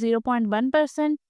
0.1%،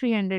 300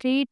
3